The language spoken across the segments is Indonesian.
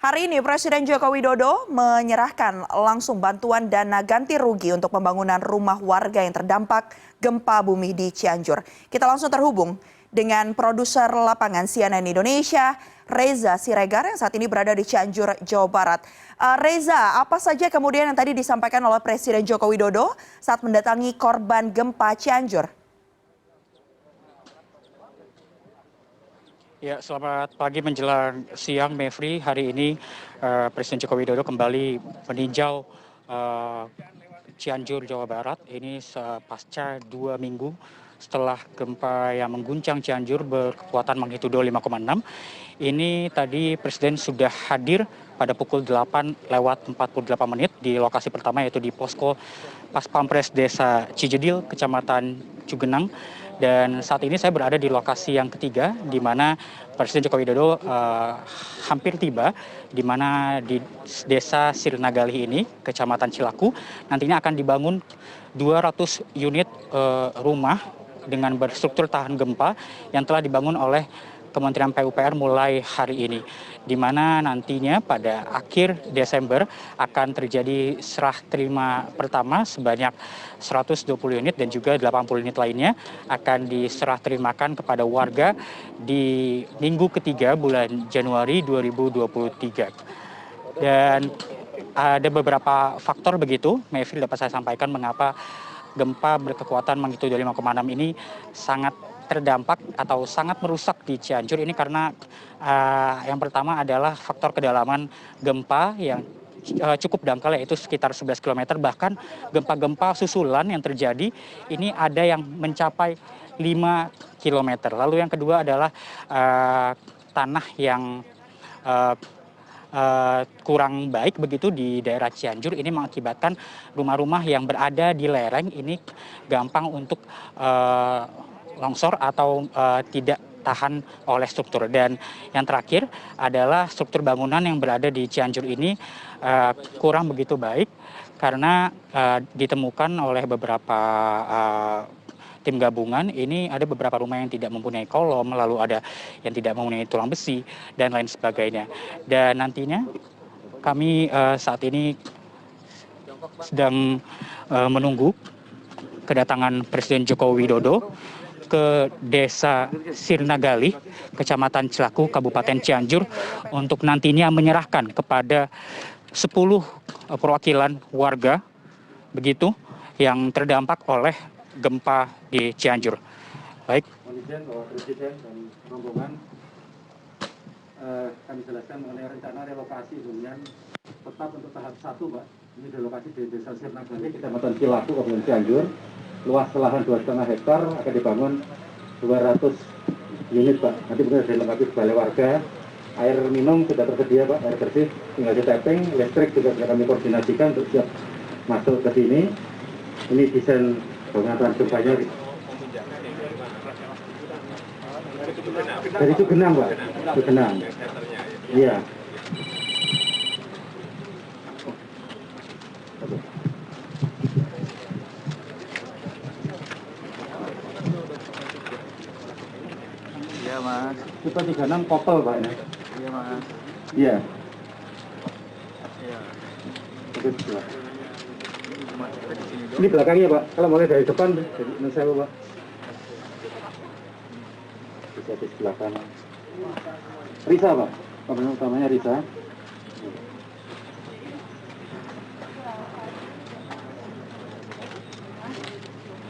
Hari ini Presiden Joko Widodo menyerahkan langsung bantuan dana ganti rugi untuk pembangunan rumah warga yang terdampak gempa bumi di Cianjur. Kita langsung terhubung dengan produser lapangan CNN Indonesia, Reza Siregar yang saat ini berada di Cianjur, Jawa Barat. Reza, apa saja kemudian yang tadi disampaikan oleh Presiden Joko Widodo saat mendatangi korban gempa Cianjur? Ya, selamat pagi menjelang siang, Mevri. Hari ini Presiden Joko Widodo kembali meninjau Cianjur, Jawa Barat. Ini pasca 2 minggu setelah gempa yang mengguncang Cianjur berkekuatan magnitudo 5,6. Ini tadi Presiden sudah hadir pada pukul 8:48 di lokasi pertama, yaitu di posko Pas Pampres Desa Cijedil, Kecamatan Cugenang. Dan saat ini saya berada di lokasi yang ketiga, di mana Presiden Joko Widodo hampir tiba, di mana di Desa Sirnagali ini, Kecamatan Cilaku, nantinya akan dibangun 200 unit rumah dengan berstruktur tahan gempa yang telah dibangun oleh Kementerian PUPR mulai hari ini, di mana nantinya pada akhir Desember akan terjadi serah terima pertama sebanyak 120 unit dan juga 80 unit lainnya akan diserah terimakan kepada warga di minggu ketiga bulan Januari 2023. Dan ada beberapa faktor begitu, Mevri, dapat saya sampaikan mengapa gempa berkekuatan magnitudo 5,6 ini sangat terdampak atau sangat merusak di Cianjur ini, karena yang pertama adalah faktor kedalaman gempa yang cukup dangkal, yaitu sekitar 11 km. Bahkan gempa-gempa susulan yang terjadi ini ada yang mencapai 5 km. Lalu yang kedua adalah tanah yang kurang baik begitu di daerah Cianjur. Ini mengakibatkan rumah-rumah yang berada di lereng ini gampang untuk longsor atau tidak tahan oleh struktur. Dan yang terakhir adalah struktur bangunan yang berada di Cianjur ini kurang begitu baik, karena ditemukan oleh beberapa tim gabungan ini ada beberapa rumah yang tidak mempunyai kolom, lalu ada yang tidak mempunyai tulang besi dan lain sebagainya. Dan nantinya kami saat ini sedang menunggu kedatangan Presiden Joko Widodo ke Desa Sirnagali, Kecamatan Cilaku, Kabupaten Cianjur, untuk nantinya menyerahkan kepada 10 perwakilan warga begitu yang terdampak oleh gempa di Cianjur. Baik. Presiden dan rombongan kami jelaskan mengenai rencana relokasi hunian tetap untuk tahap 1, Pak. Ini relokasi di Desa Sirnagali, Kecamatan Cilaku, Kabupaten Cianjur. Luas lahan 2,5 hektar akan dibangun 200 unit, Pak. Nanti benar dilengkapi balai warga. Air minum sudah tersedia, Pak, air bersih, tinggal di tapping. Listrik juga sudah kami koordinasikan untuk siap masuk ke sini. Ini desain bangunan gempanya dari Cugenang, Pak. Cugenang. Iya. Iya, Mas. Kita 36 kopel, Pak, ini. Iya, Mas. Iya. Iya. Ini belakangnya, Pak. Kalau mulai dari depan, dari saya, Pak. Bisa di sebelah kanan. Risa, Pak. Komponen utamanya Risa.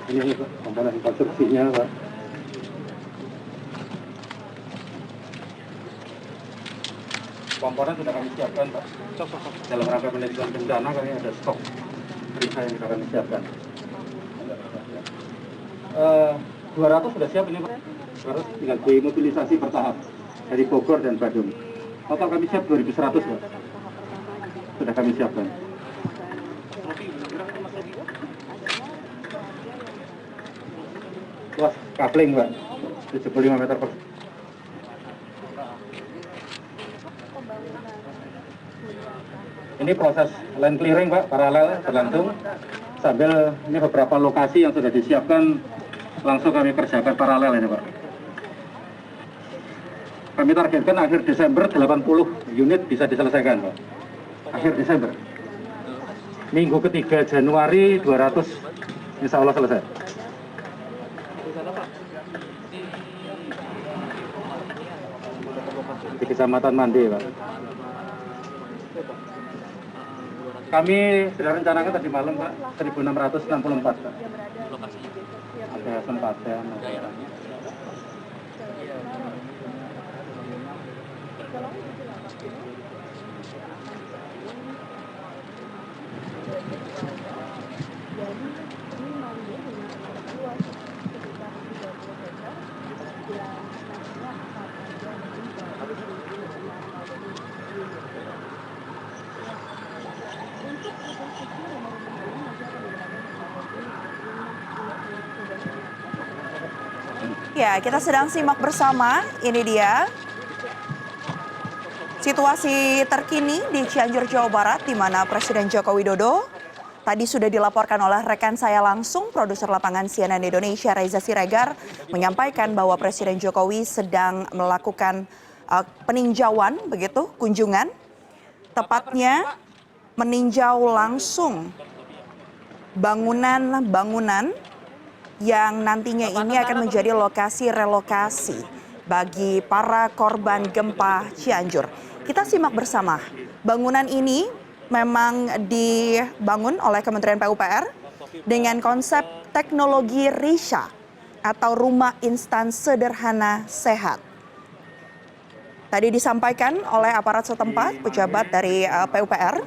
Ini, Pak, komponen konstruksinya, Pak. Komponen sudah kami siapkan, Pak. Dalam rangka penelitian bencana kami ada stok Risa yang sudah kami siapkan. 200 sudah siap ini, Pak. 200 tinggal dimobilisasi bertahap dari Bogor dan Bandung. Total kami siap 2.100, Pak. Sudah kami siapkan. Luas kapling, Pak. 75 meter per. Ini proses land clearing, Pak, paralel berlangsung. Sambil ini beberapa lokasi yang sudah disiapkan langsung kami kerjakan paralel ini, Pak. Kami targetkan akhir Desember 80 unit bisa diselesaikan, Pak. Akhir Desember. Minggu ketiga Januari 200 insya Allah selesai. Di Kecamatan Mandi, Pak. Kami sudah rencanakan tadi malam, Pak, 1664, Pak. Ada tempatnya. Ya, kita sedang simak bersama. Ini dia situasi terkini di Cianjur, Jawa Barat, di mana Presiden Joko Widodo tadi sudah dilaporkan oleh rekan saya langsung, produser lapangan CNN Indonesia Reza Siregar, menyampaikan bahwa Presiden Jokowi sedang melakukan peninjauan, begitu, kunjungan, tepatnya meninjau langsung bangunan-bangunan yang nantinya ini akan menjadi lokasi relokasi bagi para korban gempa Cianjur. Kita simak bersama. Bangunan ini memang dibangun oleh Kementerian PUPR dengan konsep teknologi RISA atau Rumah Instan Sederhana Sehat. Tadi disampaikan oleh aparat setempat, pejabat dari PUPR,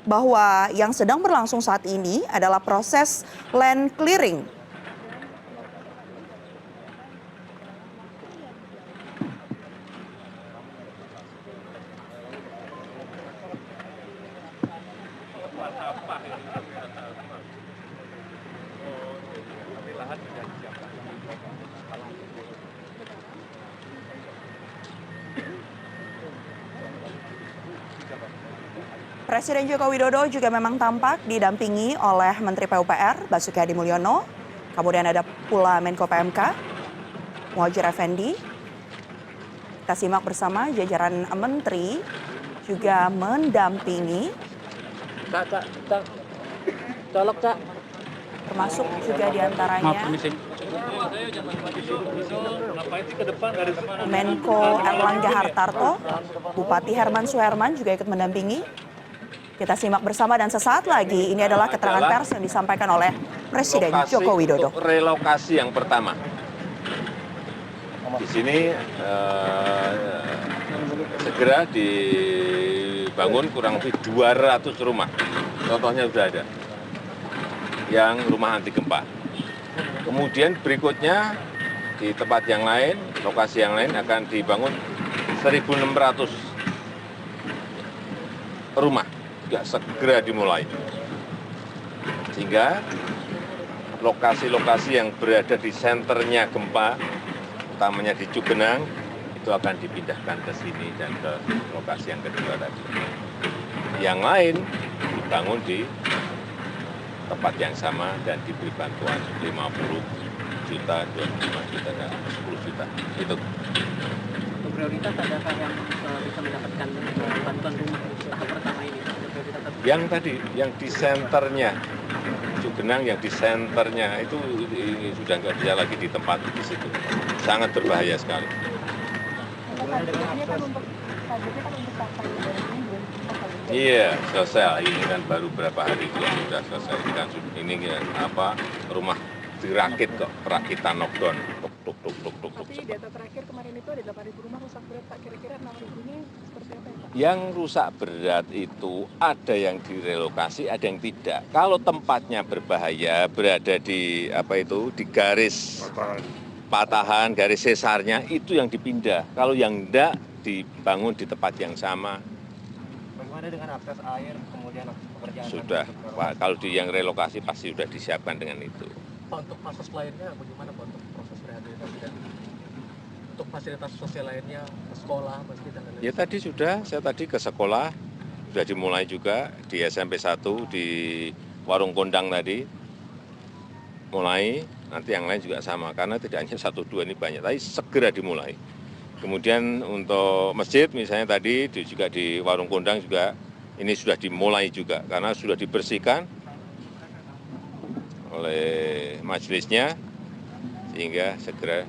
bahwa yang sedang berlangsung saat ini adalah proses land clearing. Presiden Joko Widodo juga memang tampak didampingi oleh Menteri PUPR Basuki Hadi Mulyono, kemudian ada pula Menko PMK Muhadjir Effendi. Kita simak bersama jajaran menteri juga mendampingi. Colok, Cak. Termasuk juga diantaranya Menko Erlangga Hartarto, Bupati Herman Suherman juga ikut mendampingi. Kita simak bersama dan sesaat lagi ini adalah keterangan pers yang disampaikan oleh Presiden Joko Widodo. Relokasi yang pertama. Di sini segera dibangun kurang lebih 200 rumah. Contohnya sudah ada. Yang rumah anti gempa. Kemudian berikutnya di tempat yang lain, lokasi yang lain akan dibangun 1.600 rumah. Juga segera dimulai. Sehingga lokasi-lokasi yang berada di senternya gempa, utamanya di Cugenang, itu akan dipindahkan ke sini dan ke lokasi yang kedua tadi. Yang lain dibangun di tempat yang sama dan diberi bantuan 50 juta, 25 juta, dan 10 juta. Itu. Untuk prioritas adakah yang bisa mendapatkan bantuan rumah tahap pertama ini? Yang tadi, yang di senternya, Cugenang yang di senternya itu sudah nggak bisa lagi ditempati di situ. Sangat berbahaya sekali. Iya, selesai. Ini kan baru berapa hari juga sudah selesai. Ini kan apa, rumah dirakit kok, perakitan knockdown. Tapi data terakhir kemarin itu ada 8.000 rumah rusak berat, Pak. Kira-kira 6.000 ini seperti apa ya, Pak? Yang rusak berat itu ada yang direlokasi, ada yang tidak. Kalau tempatnya berbahaya, berada di di garis patahan, garis sesarnya, itu yang dipindah. Kalau yang enggak, dibangun di tempat yang sama. Bagaimana dengan akses air, kemudian pekerjaan? Sudah, Pak, kalau di yang relokasi pasti sudah disiapkan dengan itu. Pak, untuk proses lainnya bagaimana, Pak, untuk proses rehabilitasi dan untuk fasilitas sosial lainnya, ke sekolah, masjid, dan lain-lain? Ya tadi sudah, saya tadi ke sekolah, sudah dimulai juga di SMP 1, di Warung Kondang tadi, mulai, nanti yang lain juga sama, karena tidak hanya 1, 2 ini banyak, tapi segera dimulai. Kemudian untuk masjid misalnya tadi juga di Warung Kondang juga ini sudah dimulai juga karena sudah dibersihkan oleh majelisnya sehingga segera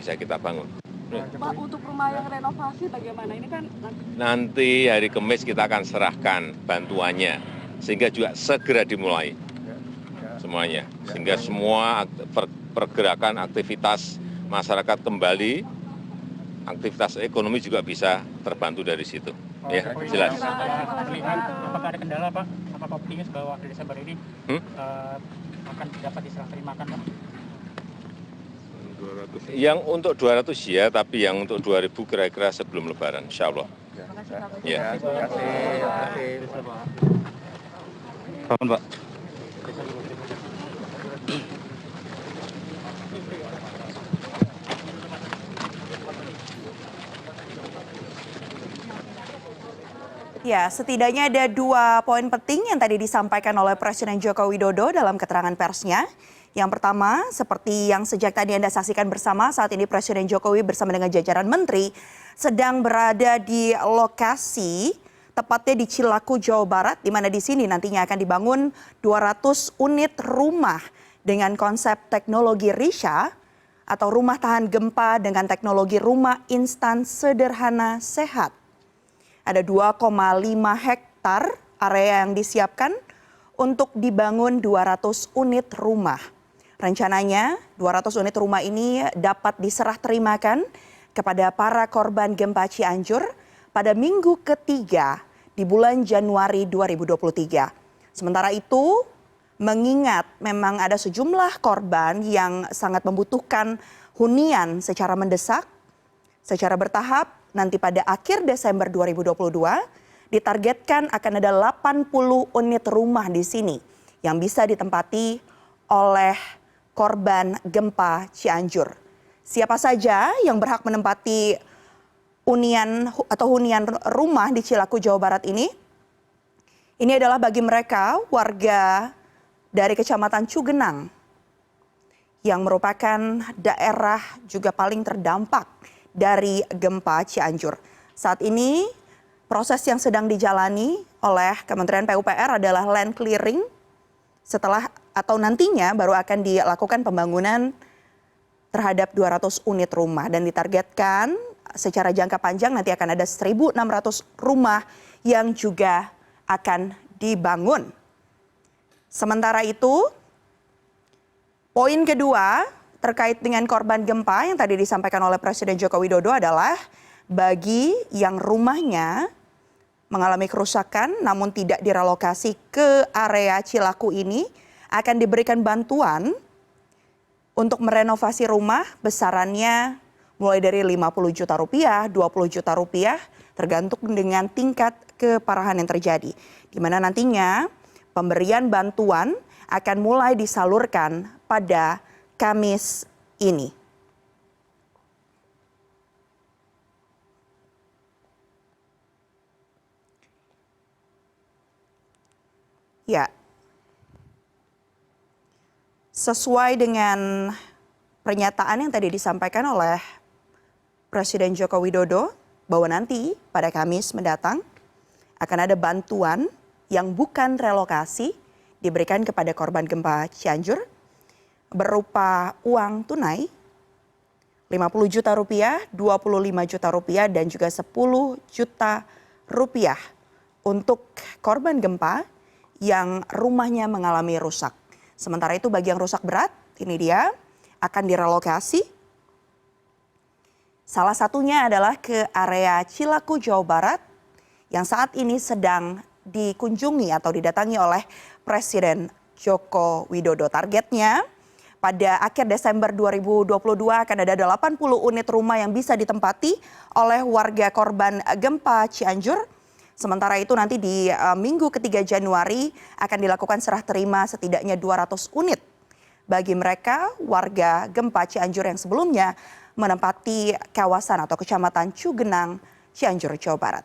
bisa kita bangun. Pak, untuk rumah yang renovasi bagaimana? Ini kan Nanti hari Kamis kita akan serahkan bantuannya sehingga juga segera dimulai semuanya. Sehingga semua pergerakan aktivitas masyarakat kembali, aktivitas ekonomi juga bisa terbantu dari situ. Ya, jelas. Melihat apakah ada kendala, Pak? Apakah optimis bahwa di Desember ini akan dapat diserah terimakan, Pak? Yang untuk 200 ya, tapi yang untuk 2000 kira-kira sebelum Lebaran, insya Allah. Ya. Terima kasih. Pak. Ya, setidaknya ada 2 poin penting yang tadi disampaikan oleh Presiden Joko Widodo dalam keterangan persnya. Yang pertama, seperti yang sejak tadi Anda saksikan bersama, saat ini Presiden Jokowi bersama dengan jajaran menteri sedang berada di lokasi, tepatnya di Cilaku, Jawa Barat, di mana di sini nantinya akan dibangun 200 unit rumah dengan konsep teknologi Risha atau rumah tahan gempa dengan teknologi rumah instan sederhana sehat. Ada 2,5 hektar area yang disiapkan untuk dibangun 200 unit rumah. Rencananya 200 unit rumah ini dapat diserah terimakan kepada para korban gempa Cianjur pada minggu ketiga di bulan Januari 2023. Sementara itu, mengingat memang ada sejumlah korban yang sangat membutuhkan hunian secara mendesak, secara bertahap, nanti pada akhir Desember 2022 ditargetkan akan ada 80 unit rumah di sini yang bisa ditempati oleh korban gempa Cianjur. Siapa saja yang berhak menempati hunian rumah di Cilaku, Jawa Barat ini? Ini adalah bagi mereka warga dari Kecamatan Cugenang yang merupakan daerah juga paling terdampak dari gempa Cianjur. Saat ini proses yang sedang dijalani oleh Kementerian PUPR adalah land clearing. Setelah atau nantinya baru akan dilakukan pembangunan terhadap 200 unit rumah dan ditargetkan secara jangka panjang nanti akan ada 1.600 rumah yang juga akan dibangun. Sementara itu, poin kedua terkait dengan korban gempa yang tadi disampaikan oleh Presiden Joko Widodo adalah bagi yang rumahnya mengalami kerusakan namun tidak direlokasi ke area Cilaku ini akan diberikan bantuan untuk merenovasi rumah besarannya mulai dari 50 juta rupiah, 20 juta rupiah tergantung dengan tingkat keparahan yang terjadi. Di mana nantinya pemberian bantuan akan mulai disalurkan pada Kamis ini. Ya, sesuai dengan pernyataan yang tadi disampaikan oleh Presiden Joko Widodo bahwa nanti pada Kamis mendatang akan ada bantuan yang bukan relokasi diberikan kepada korban gempa Cianjur berupa uang tunai 50 juta rupiah, 25 juta rupiah dan juga 10 juta rupiah untuk korban gempa yang rumahnya mengalami rusak. Sementara itu bagi yang rusak berat, ini dia akan direlokasi. Salah satunya adalah ke area Cilaku, Jawa Barat yang saat ini sedang dikunjungi atau didatangi oleh Presiden Joko Widodo. Targetnya pada akhir Desember 2022 akan ada 80 unit rumah yang bisa ditempati oleh warga korban gempa Cianjur. Sementara itu nanti di minggu ketiga Januari akan dilakukan serah terima setidaknya 200 unit bagi mereka warga gempa Cianjur yang sebelumnya menempati kawasan atau Kecamatan Cugenang, Cianjur, Jawa Barat.